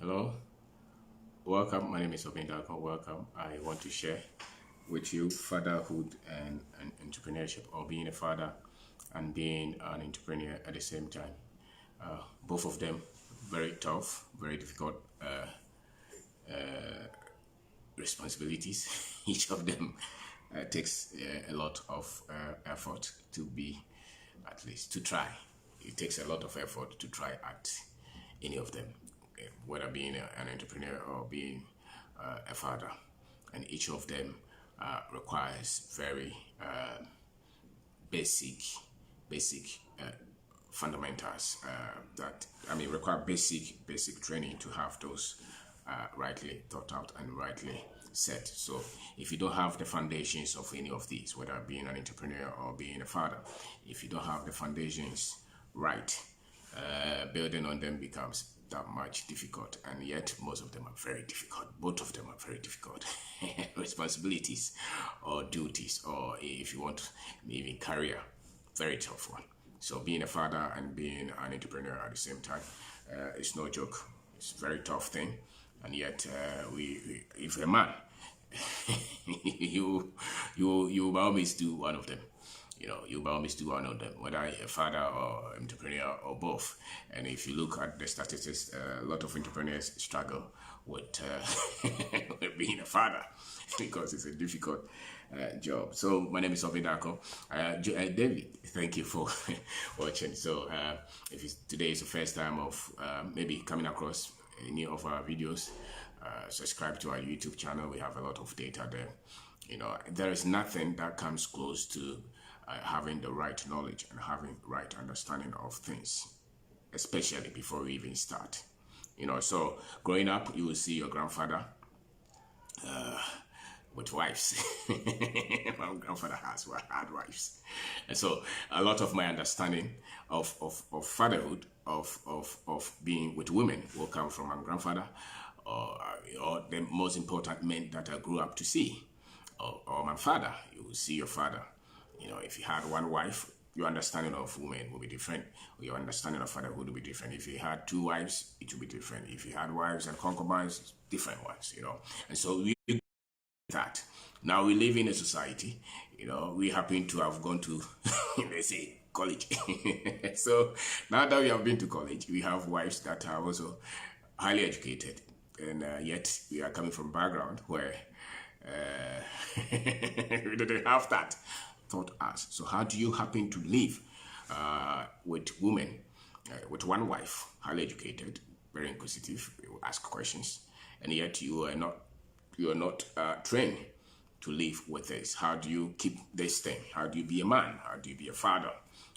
Hello, welcome. My name is Obeng Darko. Welcome. I want to share with you fatherhood and entrepreneurship, or being a father and being an entrepreneur at the same time. Both of them very tough, very difficult responsibilities. Each of them takes a lot of effort to be, at least to try. It takes a lot of effort to try at any of them, whether being an entrepreneur or being a father. And each of them requires very basic fundamentals require basic training to have those rightly thought out and rightly set. So if you don't have the foundations of any of these, whether being an entrepreneur or being a father, if you don't have the foundations right, building on them becomes that much difficult. And yet most of them are very difficult. Both of them are very difficult responsibilities or duties, or if you want, even career, very tough one. So being a father and being an entrepreneur at the same time, it's no joke. It's a very tough thing. And yet if you're a man, you always do one of them. You always do one of them, whether a father or entrepreneur or both. And if you look at the statistics, a lot of entrepreneurs struggle with, with being a father because it's a difficult job. So my name is Kwabena Darko. David, thank you for watching. So if today is the first time of maybe coming across any of our videos, subscribe to our YouTube channel. We have a lot of data there. There is nothing that comes close to having the right knowledge and having right understanding of things, especially before we even start. So growing up, you will see your grandfather with wives. My grandfather had wives. And so a lot of my understanding of fatherhood, of being with women, will come from my grandfather, or the most important men that I grew up to see, or my father. You will see your father. If you had one wife, your understanding of women will be different. Your understanding of fatherhood will be different. If you had two wives, it will be different. If you had wives and concubines, different ones, And so we that. Now we live in a society, we happen to have gone to, let's say, college. So now that we have been to college, we have wives that are also highly educated. And yet we are coming from a background where we didn't have that taught us. So how do you happen to live with women, with one wife, highly educated, very inquisitive, you will ask questions, and yet you are not trained to live with this? How do you keep this thing? How do you be a man? How do you be a father?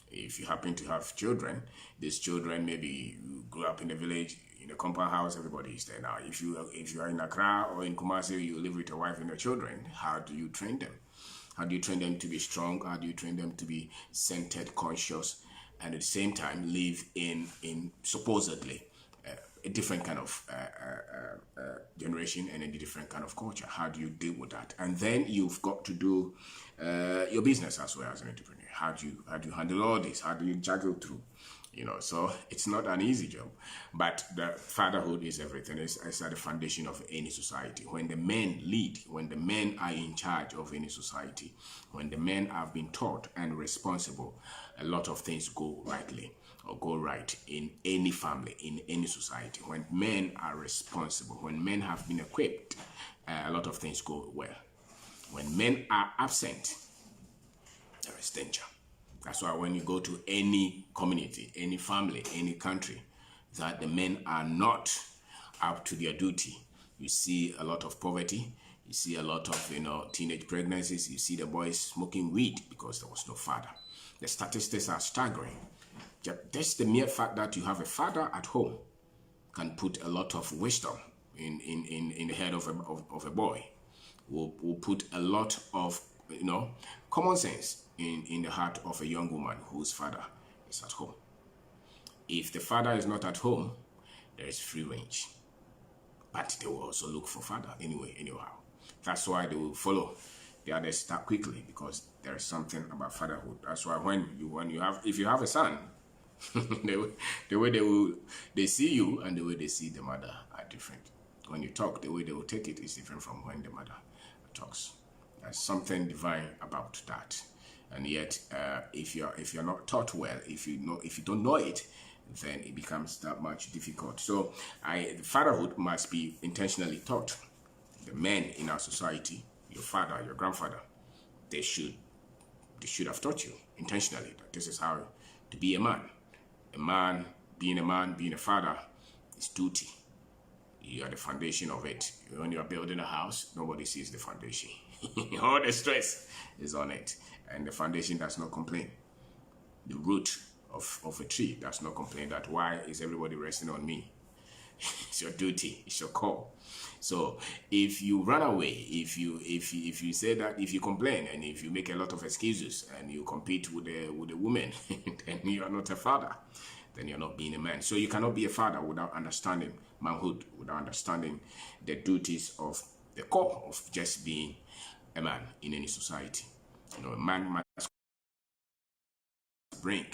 If you happen to have children, these children, maybe you grew up in a village, in a compound house, everybody is there. Now, if you are in Accra or in Kumasi, you live with your wife and your children, how do you train them? How do you train them to be strong? How do you train them to be centered, conscious, and at the same time live in supposedly a different kind of generation and a different kind of culture? How do you deal with that? And then you've got to do your business as well as an entrepreneur. How do you handle all this? How do you juggle through? So it's not an easy job, but the fatherhood is everything. It's at the foundation of any society. When the men lead, when the men are in charge of any society, when the men have been taught and responsible, a lot of things go rightly or go right in any family, in any society. When men are responsible, when men have been equipped, a lot of things go well. When men are absent, there is danger. That's why when you go to any community, any family, any country, that the men are not up to their duty, you see a lot of poverty, you see a lot of teenage pregnancies, you see the boys smoking weed because there was no father. The statistics are staggering. Just the mere fact that you have a father at home can put a lot of wisdom in the head of a boy, will put a lot of common sense in the heart of a young woman whose father is at home. If the father is not at home, there is free range. But they will also look for father anyhow. That's why they will follow the others quickly, because there is something about fatherhood. That's why if you have a son, The way they see you and the way they see the mother are different. When you talk, the way they will take it is different from when the mother talks. There's something divine about that. And yet, if you're not taught well, if you don't know it, then it becomes that much difficult. So, fatherhood must be intentionally taught. The men in our society, your father, your grandfather, they should have taught you intentionally that this is how to be a man. A man, being a father, is duty. You are the foundation of it. When you are building a house, nobody sees the foundation. All the stress is on it. And the foundation does not complain. The root of a tree does not complain that why is everybody resting on me? It's your duty. It's your call. So if you run away, if you say that, if you complain and if you make a lot of excuses and you compete with the woman, then you are not a father. Then you're not being a man. So you cannot be a father without understanding manhood, without understanding the duties of the core of just being a man in any society. You know, a man must bring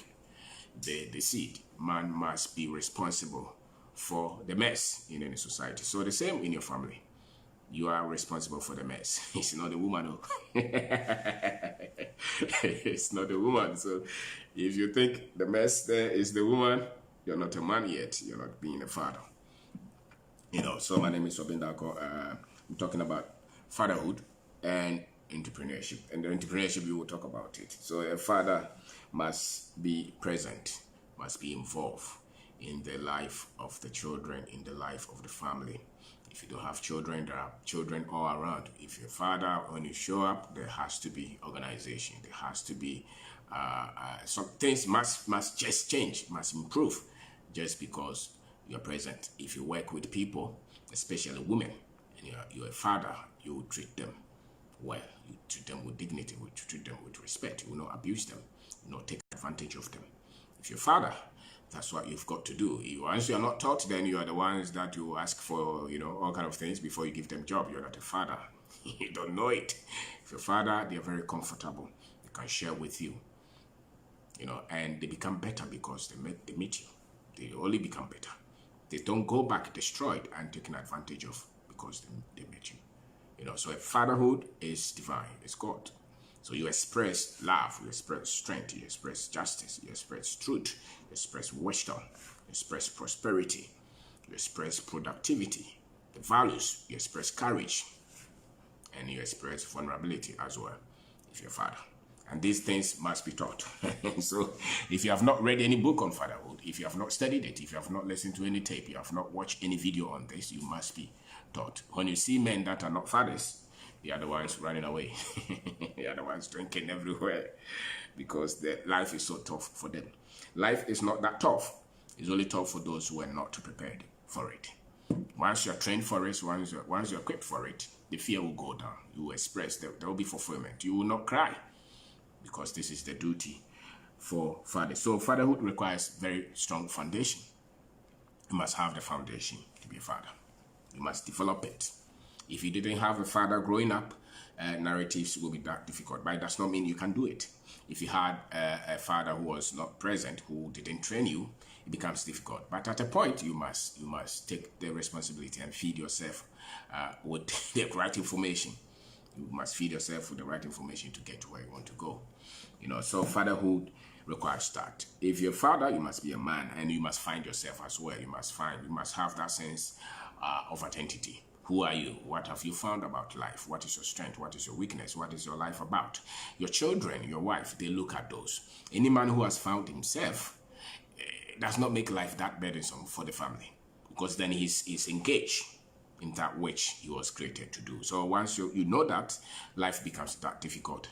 the seed. Man must be responsible for the mess in any society. So the same in your family. You are responsible for the mess. It's not the woman. It's not the woman. So if you think the mess there is the woman, you're not a man yet. You're not being a father. You know, so my name is Kwabena Darko. I'm talking about fatherhood and entrepreneurship. And the entrepreneurship, we will talk about it. So a father must be present, must be involved in the life of the children, in the life of the family. If you don't have children, there are children all around. If you're a father, when you show up, there has to be organization. There has to be some things must just change, must improve, just because you're present. If you work with people, especially women, and you're a father, you will treat them well. You treat them with dignity. You treat them with respect. You will not abuse them. You will not take advantage of them. If you're a father, that's what you've got to do. Once you're not taught, then you are the ones that you ask for, all kind of things before you give them job. You're not a father. You don't know it. If you're a father, they're very comfortable. They can share with you, and they become better because they meet you. They only become better. They don't go back destroyed and taken advantage of because they met you. So fatherhood is divine. It's God. So you express love, you express strength, you express justice, you express truth, you express wisdom, you express prosperity, you express productivity, the values, you express courage, and you express vulnerability as well, if you're a father. And these things must be taught. So if you have not read any book on fatherhood, if you have not studied it, if you have not listened to any tape, you have not watched any video on this, you must be taught. When you see men that are not fathers, they are the ones running away. They are the ones drinking everywhere because their life is so tough for them. Life is not that tough. It's only tough for those who are not prepared for it. Once you're trained for it, once you're equipped for it, the fear will go down. You will express, there will be fulfillment. You will not cry because this is the duty for fathers. So fatherhood requires very strong foundation. You must have the foundation to be a father. You must develop it. If you didn't have a father growing up, narratives will be that difficult. But it does not mean you can do it. If you had a father who was not present, who didn't train you, it becomes difficult. But at a point, you must take the responsibility and feed yourself with the right information. You must feed yourself with the right information to get to where you want to go. So fatherhood requires that. If you're a father, you must be a man, and you must find yourself as well. You must have that sense of identity. Who are you? What have you found about life? What is your strength? What is your weakness? What is your life about? Your children, your wife, they look at those. Any man who has found himself does not make life that burdensome for the family, because then he's engaged in that which he was created to do. So once you know that, life becomes that difficult.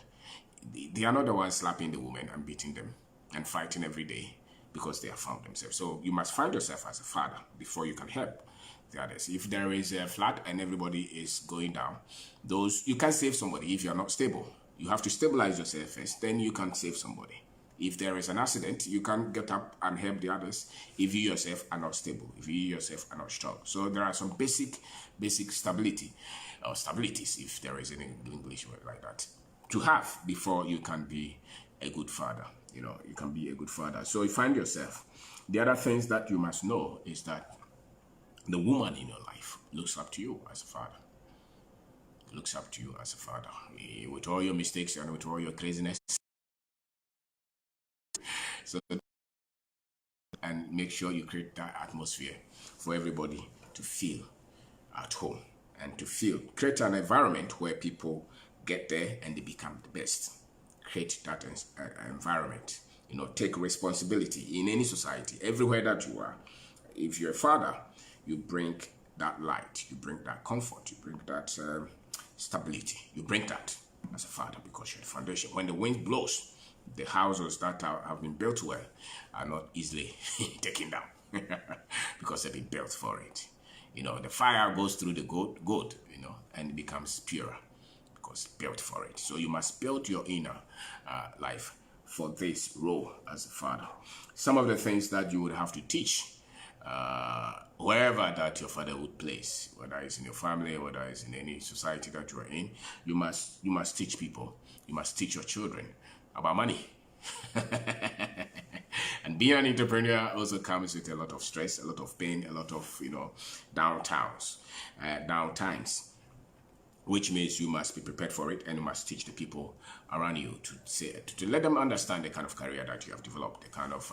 They are not the ones slapping the women and beating them and fighting every day because they have found themselves. So you must find yourself as a father before you can help the others. If there is a flood and everybody is going down, you can't save somebody if you're not stable. You have to stabilize yourself first, then you can save somebody. If there is an accident, you can't get up and help the others if you yourself are not stable, if you yourself are not strong. So there are some basic stability, or stabilities, if there is any English word like that, to have before you can be a good father. You know, you can be a good father. So you find yourself. The other things that you must know is that the woman in your life looks up to you as a father. Looks up to you as a father. With all your mistakes and with all your craziness. So, and make sure you create that atmosphere for everybody to feel at home and to feel. Create an environment where people get there and they become the best. Create that environment. You know, take responsibility in any society, everywhere that you are. If you're a father, you bring that light, you bring that comfort, you bring that stability. You bring that as a father because you're the foundation. When the wind blows, the houses that have been built well are not easily taken down because they've been built for it. You know, the fire goes through the gold, you know, and it becomes purer because built for it. So you must build your inner life for this role as a father. Some of the things that you would have to teach wherever that your fatherhood place, whether it's in your family, whether it's in any society that you are in, you must teach people, you must teach your children about money. And being an entrepreneur also comes with a lot of stress, a lot of pain, a lot of, you know, downtimes, which means you must be prepared for it and you must teach the people around you to let them understand the kind of career that you have developed, the kind of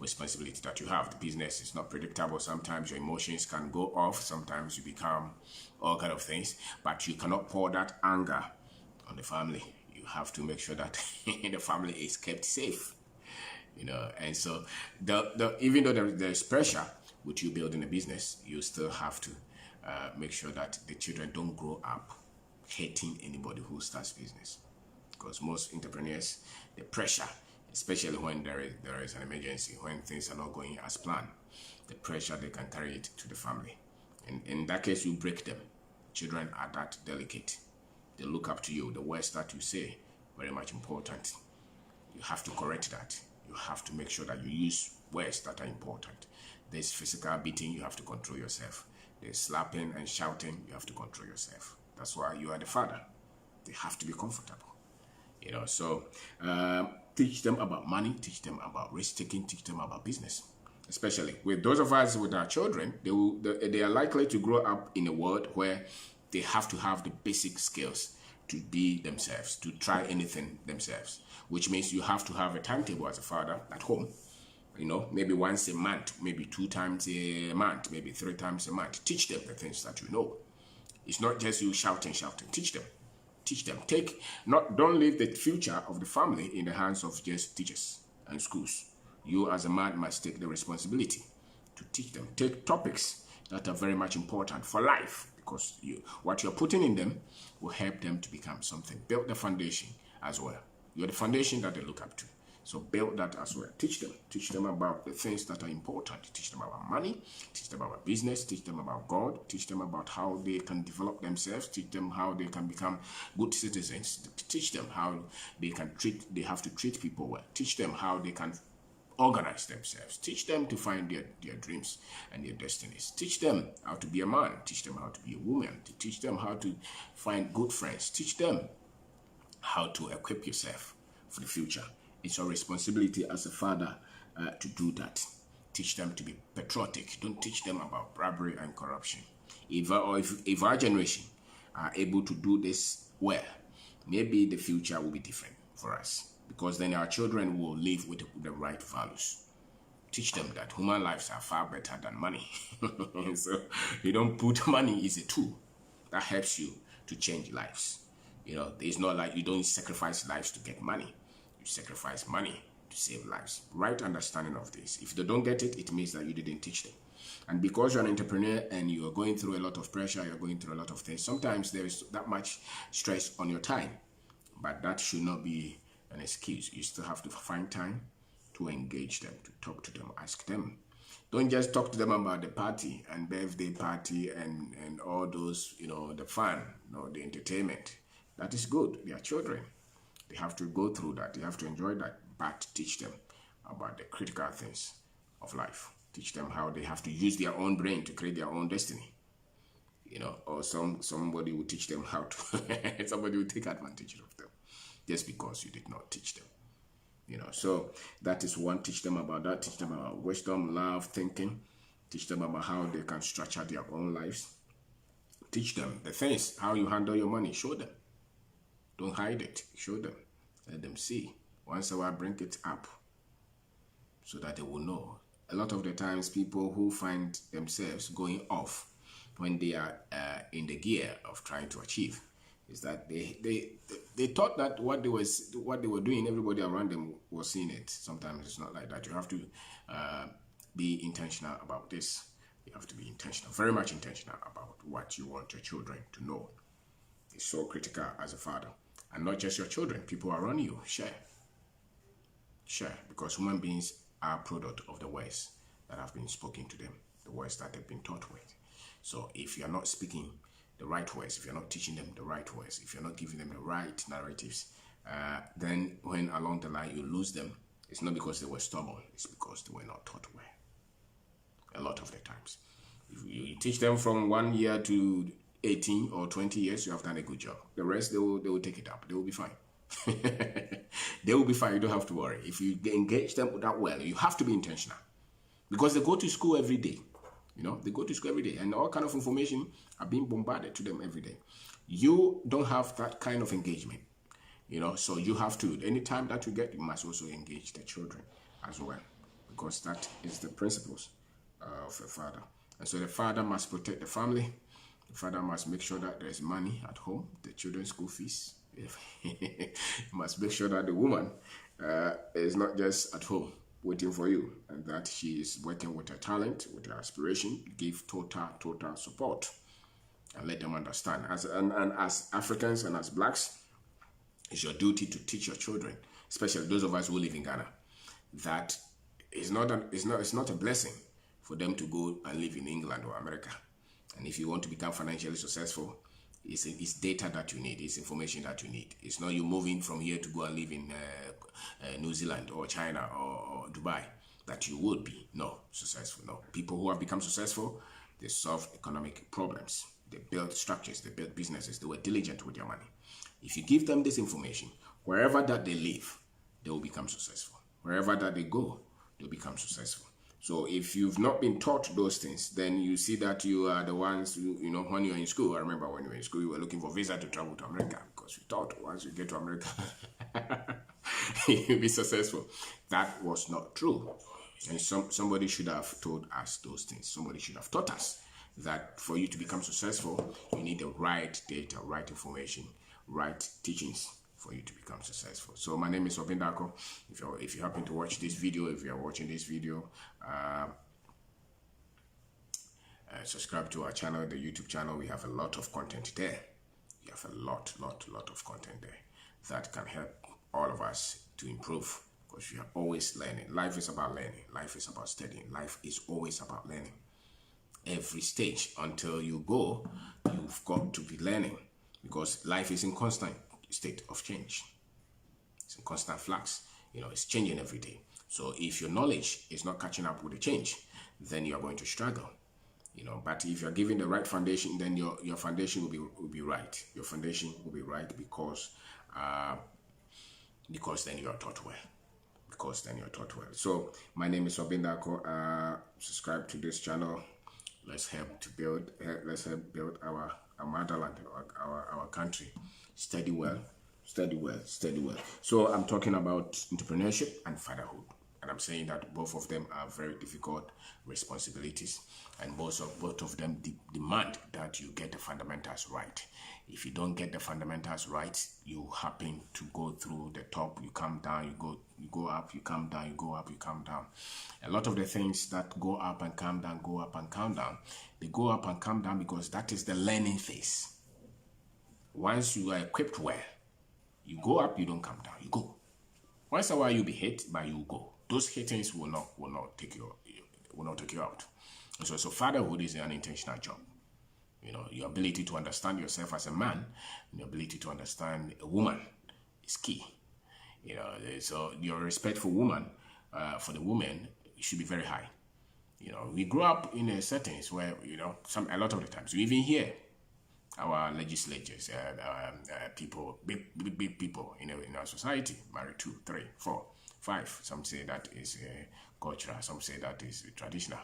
responsibility that you have. The business is not predictable. Sometimes your emotions can go off. Sometimes you become all kind of things, but you cannot pour that anger on the family. You have to make sure that the family is kept safe, you know. And so even though there's pressure with you building a business, you still have to make sure that the children don't grow up hating anybody who starts business. Because most entrepreneurs, the pressure, especially when there is an emergency, when things are not going as planned, the pressure, they can carry it to the family. And in that case, you break them. Children are that delicate. They look up to you. The words that you say, very much important. You have to correct that. You have to make sure that you use words that are important. There's physical beating, you have to control yourself. There's slapping and shouting, you have to control yourself. That's why you are the father. They have to be comfortable. You know, so teach them about money, teach them about risk-taking, teach them about business. Especially with those of us with our children, they are likely to grow up in a world where they have to have the basic skills to be themselves, to try anything themselves, which means you have to have a timetable as a father at home. You know, maybe once a month, maybe 2 times a month, maybe 3 times a month. Teach them the things that you know. It's not just you shouting. Teach them. Teach them. Don't leave the future of the family in the hands of just teachers and schools. You as a man must take the responsibility to teach them. Take topics that are very much important for life, because what you're putting in them will help them to become something. Build the foundation as well. You're the foundation that they look up to. So build that as well. Teach them about the things that are important. Teach them about money, teach them about business, teach them about God, teach them about how they can develop themselves, teach them how they can become good citizens, teach them how they have to treat people well, teach them how they can organize themselves, teach them to find their dreams and their destinies, teach them how to be a man, teach them how to be a woman, teach them how to find good friends, teach them how to equip yourself for the future. It's your responsibility as a father to do that. Teach them to be patriotic. Don't teach them about bribery and corruption. If our generation are able to do this well, maybe the future will be different for us, because then our children will live with the right values. Teach them that human lives are far better than money. So you don't put money is a tool that helps you to change lives. You know, it's not like you don't sacrifice lives to get money. You sacrifice money to save lives. Right understanding of this. If they don't get it, it means that you didn't teach them. And because you're an entrepreneur and you're going through a lot of pressure, you're going through a lot of things, sometimes there is that much stress on your time. But that should not be an excuse. You still have to find time to engage them, to talk to them, ask them. Don't just talk to them about the party and birthday party and all those, you know, the fun, you know, the entertainment. That is good. They are children. They have to go through that. They have to enjoy that. But teach them about the critical things of life. Teach them how they have to use their own brain to create their own destiny. You know, or somebody will teach them how to. Somebody will take advantage of them just because you did not teach them. So that is one. Teach them about that. Teach them about wisdom, love, thinking. Teach them about how they can structure their own lives. Teach them the things, how you handle your money. Show them. Don't hide it. Show them. Let them see. Once in a while, bring it up so that they will know. A lot of the times, people who find themselves going off when they are in the gear of trying to achieve is that they thought that what they were doing, everybody around them was seeing it. Sometimes it's not like that. You have to be intentional about this. You have to be intentional, very much intentional about what you want your children to know. It's so critical as a father. And not just your children, people around you. Share, because human beings are a product of the words that have been spoken to them, the words that they've been taught with. So if you're not speaking the right words, if you're not teaching them the right words, if you're not giving them the right narratives, then when along the line you lose them, it's not because they were stubborn, it's because they were not taught well. A lot of the times. If you teach them from 1 year to 18 or 20 years, you have done a good job. The rest, they will take it up. They will be fine. They will be fine. You don't have to worry. If you engage them that well, you have to be intentional. Because they go to school every day. They go to school every day. And all kind of information are being bombarded to them every day. You don't have that kind of engagement. So you have to, anytime that you get, you must also engage the children as well. Because that is the principles of a father. And so the father must protect the family. The father must make sure that there is money at home, the children's school fees. He must make sure that the woman is not just at home waiting for you, and that she is working with her talent, with her aspiration. Give total support, and let them understand. And as Africans and as blacks, it's your duty to teach your children, especially those of us who live in Ghana, that it's not a blessing for them to go and live in England or America. And if you want to become financially successful, it's data that you need, it's information that you need. It's not you moving from here to go and live in New Zealand or China or Dubai that you would be successful. No, people who have become successful, they solve economic problems. They build structures, they build businesses, they were diligent with their money. If you give them this information, wherever that they live, they will become successful. Wherever that they go, they'll become successful. So if you've not been taught those things, then you see that you are the ones who, when you're in school, I remember when you were in school, you were looking for visa to travel to America because you thought once you get to America, you'll be successful. That was not true. And somebody should have told us those things. Somebody should have taught us that for you to become successful, you need the right data, right information, right teachings for you to become successful. So my name is Kwabena Darko. If you happen to watch this video, if you are watching this video, subscribe to our channel, the YouTube channel. We have a lot of content there. We have a lot of content there that can help all of us to improve, because we are always learning. Life is about learning. Life is about studying. Life is always about learning. Every stage until you go, you've got to be learning, because life is in constant state of change. It's in constant flux. It's changing every day. So if your knowledge is not catching up with the change, then you're going to struggle. But if you're given the right foundation, then your foundation will be right. Your foundation will be right because then you are taught well. So my name is Kwabena Darko. Subscribe to this channel. Let's help build our motherland, our country. Study well. So I'm talking about entrepreneurship and fatherhood. And I'm saying that both of them are very difficult responsibilities, and both of them demand that you get the fundamentals right. If you don't get the fundamentals right, you happen to go through the top, you come down, you go up, you come down, you go up, you come down. A lot of the things that go up and come down, go up and come down, they go up and come down because that is the learning phase. Once you are equipped well, you go up, you don't come down, you go. Once in a while you'll be hit, but you go. Those hittings will not take you out. And so fatherhood is an intentional job. Your ability to understand yourself as a man, and your ability to understand a woman is key. So your respect for the woman should be very high. We grew up in a settings where, a lot of the times, we even hear our legislatures, people, big people in our society, married 2, 3, 4, 5. Some say that is cultural. Some say that is traditional.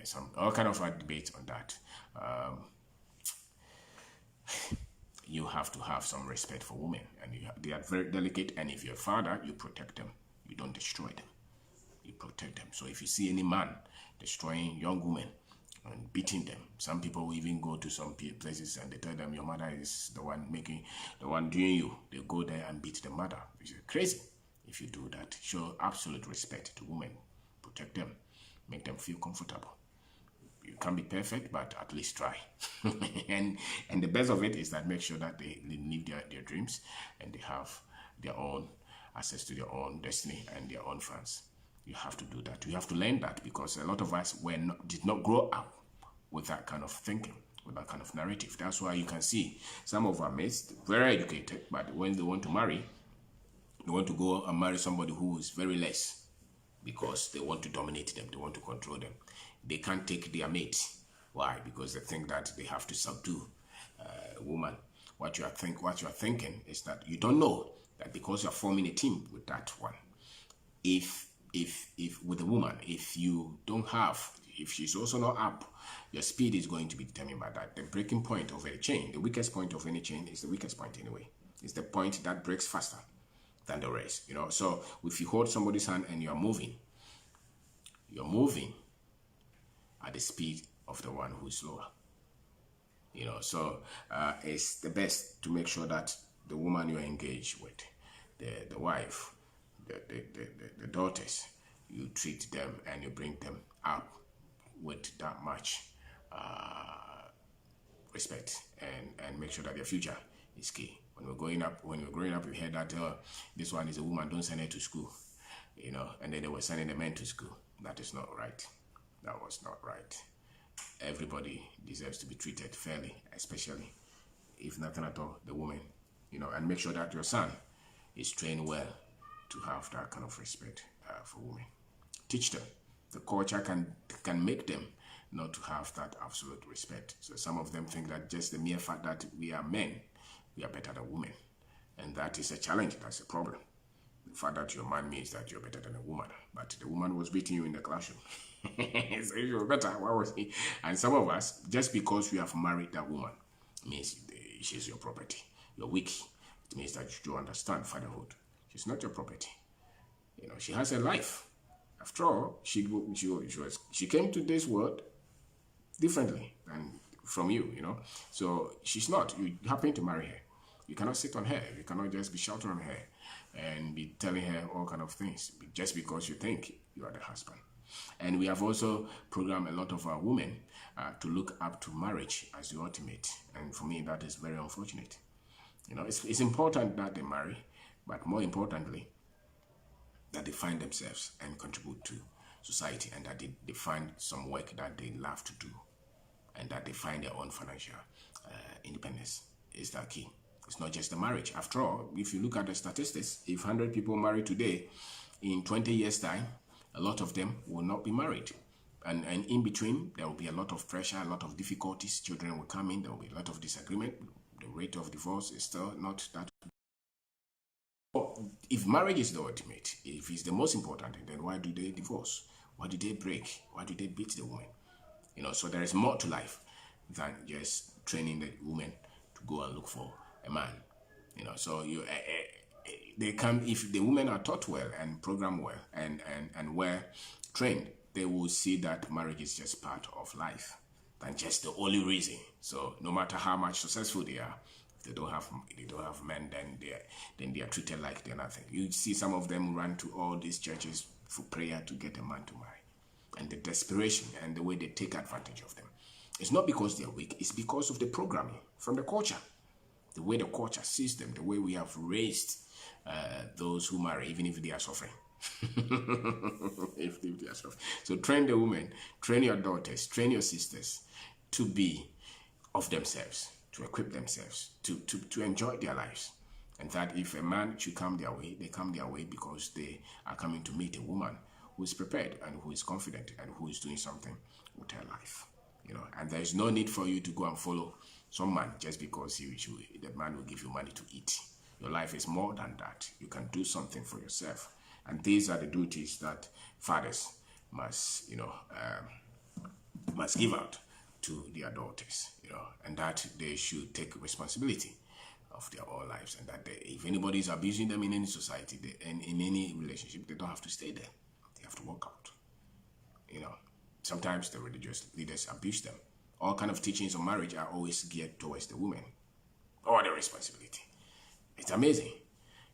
Some all kind of a debate on that. You have to have some respect for women, and they are very delicate. And if you're a father, you protect them. You don't destroy them. You protect them. So if you see any man destroying young women and beating them, some people will even go to some places and they tell them your mother is the one doing you. They go there and beat the mother. It's crazy. If you do that, show absolute respect to women. Protect them. Make them feel comfortable. You can't be perfect, but at least try. and the best of it is that make sure that they live their dreams and they have their own access to their own destiny and their own funds. You have to do that. You have to learn that, because a lot of us did not grow up with that kind of thinking, with that kind of narrative. That's why you can see some of our mates, very educated, but when they want to marry, they want to go and marry somebody who is very less, because they want to dominate them, they want to control them. They can't take their mate. Why? Because they think that they have to subdue a woman. What you are thinking is that you don't know that because you are forming a team with that one, if with a woman, if you don't have, if she's also not up, your speed is going to be determined by that. The breaking point of a chain, the weakest point of any chain is the weakest point anyway. It's the point that breaks faster than the rest, you know. So if you hold somebody's hand and you're moving at the speed of the one who's slower, you know. So it's the best to make sure that the woman you're engaged with, the wife, the daughters, you treat them and you bring them up with that much respect, and make sure that their future is key. When we're growing up, we heard that this one is a woman, don't send her to school, you know, and then they were sending the men to school. That is not right. That was not right. Everybody deserves to be treated fairly, especially, if nothing at all, the woman, you know, and make sure that your son is trained well to have that kind of respect for women. Teach them. The culture can make them not to have that absolute respect. So some of them think that just the mere fact that we are men, we are better than women. And that is a challenge, that's a problem. The fact that you're a man means that you're better than a woman. But the woman was beating you in the classroom. So if you're better, why was he? And some of us, just because we have married that woman, means she's your property. You're weak. It means that you don't understand fatherhood. She's not your property. You know, she has a life. After all, she came to this world differently than from you, you know. So she's not. You happen to marry her. You cannot sit on her. You cannot just be shouting on her and be telling her all kind of things just because you think you are the husband. And we have also programmed a lot of our women to look up to marriage as the ultimate. And for me, that is very unfortunate. You know, it's important that they marry, but more importantly, that they find themselves and contribute to society, and that they find some work that they love to do, and that they find their own financial independence is the key. It's not just the marriage. After all, if you look at the statistics, if 100 people marry today, in 20 years' time, a lot of them will not be married. And in between, there will be a lot of pressure, a lot of difficulties. Children will come in, there will be a lot of disagreement. The rate of divorce is still not that. If marriage is the ultimate, if it's the most important, then why do they divorce? Why do they break? Why do they beat the woman? You know, so there is more to life than just training the woman to go and look for a man. You know, so they come, if the women are taught well and programmed well and well trained, they will see that marriage is just part of life than just the only reason. So no matter how much successful they are, if they don't have men, then they are treated like they're nothing. You see some of them run to all these churches for prayer to get a man to marry. And the desperation and the way they take advantage of them. It's not because they're weak, it's because of the programming from the culture. The way the culture sees them, the way we have raised those who marry, even if they are suffering. if they are suffering. So train the women, train your daughters, train your sisters to be of themselves, to equip themselves, to enjoy their lives. And that if a man should come their way, they come their way because they are coming to meet a woman who is prepared and who is confident and who is doing something with her life. You know, and there is no need for you to go and follow some man just because that man will give you money to eat. Your life is more than that. You can do something for yourself And these are the duties that fathers must, must give out to their daughters, and that they should take responsibility of their own lives, and that if anybody is abusing them in any society, and in any relationship, they don't have to stay there. They have to walk out. Sometimes the religious leaders abuse them. All kind of teachings on marriage are always geared towards the woman or the responsibility. It's amazing.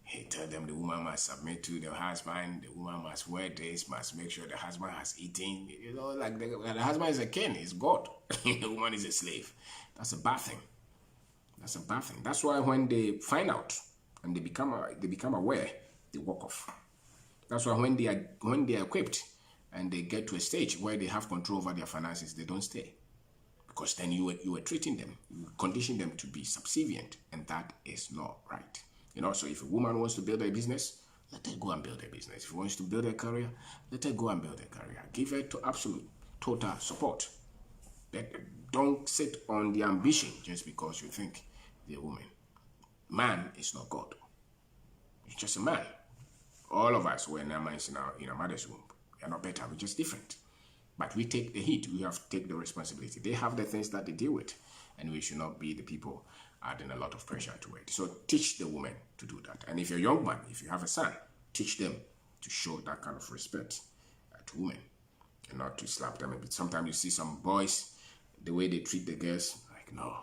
He tell them the woman must submit to the husband, the woman must wear this, must make sure the husband has eaten. Like the husband is a king, is God. The woman is a slave. That's a bad thing. That's a bad thing. That's why when they find out and they become aware, they walk off. That's why when they are equipped and they get to a stage where they have control over their finances, they don't stay. Because then you were treating them, you condition them to be subservient, and that is not right. So if a woman wants to build a business, let her go and build a business. If she wants to build a career, let her go and build a career. Give her to absolute, total support. Don't sit on the ambition just because you think they're a woman. Man is not God. He's just a man. All of us were in our minds in our mother's womb. We are not better. We're just different. But we take the heat. We have to take the responsibility. They have the things that they deal with, and we should not be the people adding a lot of pressure to it. So teach the woman to do that. And if you're a young man, if you have a son, teach them to show that kind of respect to women and not to slap them. And sometimes you see some boys, the way they treat the girls, like, no,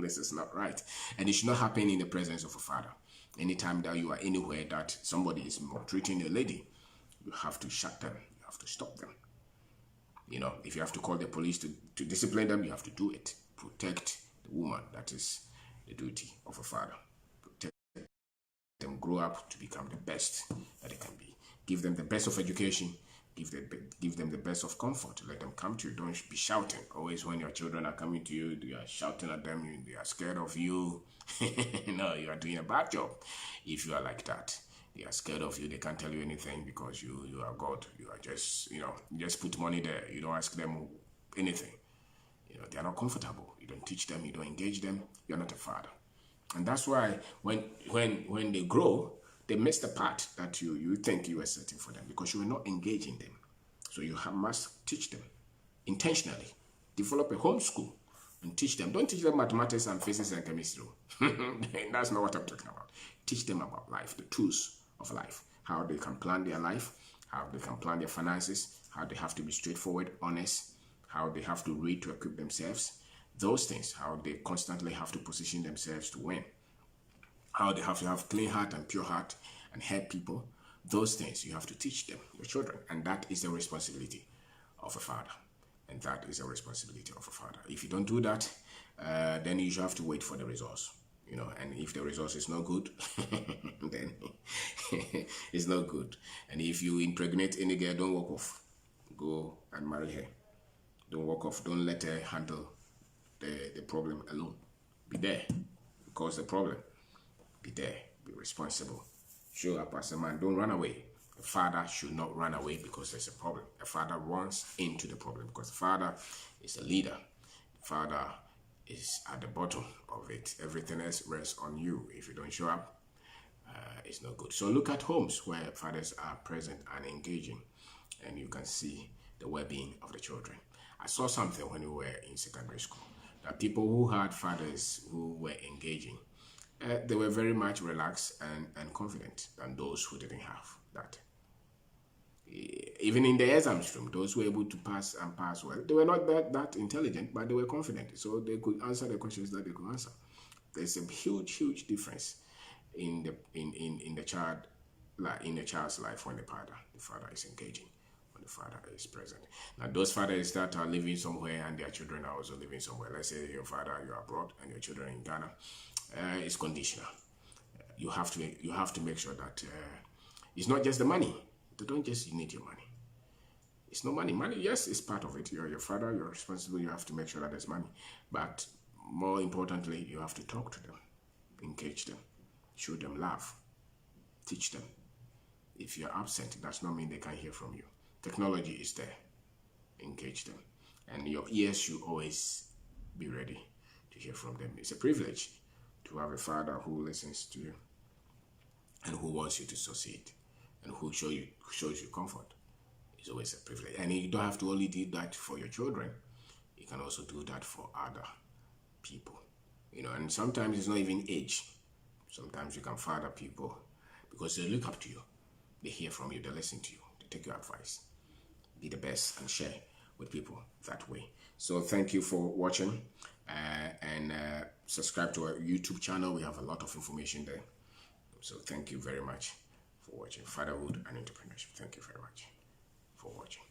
this is not right. And it should not happen in the presence of a father. Anytime that you are anywhere that somebody is maltreating a lady, you have to shut them. You have to stop them. If you have to call the police to discipline them, you have to do it. Protect the woman. That is the duty of a father. Protect them, grow up to become the best that they can be. Give them the best of education. Give them the best of comfort. Let them come to you. Don't be shouting. Always when your children are coming to you, you are shouting at them. They are scared of you. No, you are doing a bad job if you are like that. They are scared of you. They can't tell you anything because you are God. You are just, you just put money there. You don't ask them anything. They are not comfortable. You don't teach them. You don't engage them. You are not a father. And that's why when they grow, they miss the part that you think you were setting for them because you are not engaging them. So you must teach them intentionally. Develop a home school and teach them. Don't teach them mathematics and physics and chemistry. That's not what I'm talking about. Teach them about life, the tools of life, how they can plan their life, how they can plan their finances, how they have to be straightforward, honest, how they have to read to equip themselves, those things, how they constantly have to position themselves to win, how they have to have clean heart and pure heart and help people. Those things you have to teach them, your children, and that is the responsibility of a father. And that is a responsibility of a father. If you don't do that, then you have to wait for the results. And if the resource is not good, then it's not good. And if you impregnate any girl, don't walk off. Go and marry her. Don't walk off. Don't let her handle the problem alone. Be there. Cause the problem. Be there. Be responsible. Show up as a man. Don't run away. A father should not run away because there's a problem. A father runs into the problem because the father is a leader. The father is at the bottom of it. Everything else rests on you. If you don't show up, it's not good. So look at homes where fathers are present and engaging, and you can see the well-being of the children. I saw something when we were in secondary school, that people who had fathers who were engaging, they were very much relaxed and confident than those who didn't have that. Even in the exams room, those who were able to pass well, they were not that intelligent, but they were confident, so they could answer the questions that they could answer. There's a huge difference in the child's life when the father is engaging, when the father is present. Now, those fathers that are living somewhere and their children are also living somewhere, let's say your father, you're abroad, and your children are in Ghana, it's conditional. You have to make sure that it's not just the money. They don't just need your money. It's no money. Money, yes, is part of it. You're your father, you're responsible, you have to make sure that there's money. But more importantly, you have to talk to them, engage them, show them love, teach them. If you're absent, it does not mean they can't hear from you. Technology is there. Engage them. And your ears should always be ready to hear from them. It's a privilege to have a father who listens to you and who wants you to succeed. and who shows you comfort. It's always a privilege. And you don't have to only do that for your children. You can also do that for other people. And sometimes it's not even age. Sometimes you can father people because they look up to you. They hear from you, they listen to you, they take your advice. Be the best and share with people that way. So thank you for watching, and subscribe to our YouTube channel. We have a lot of information there. So thank you very much for watching Fatherhood and Entrepreneurship. Thank you very much for watching.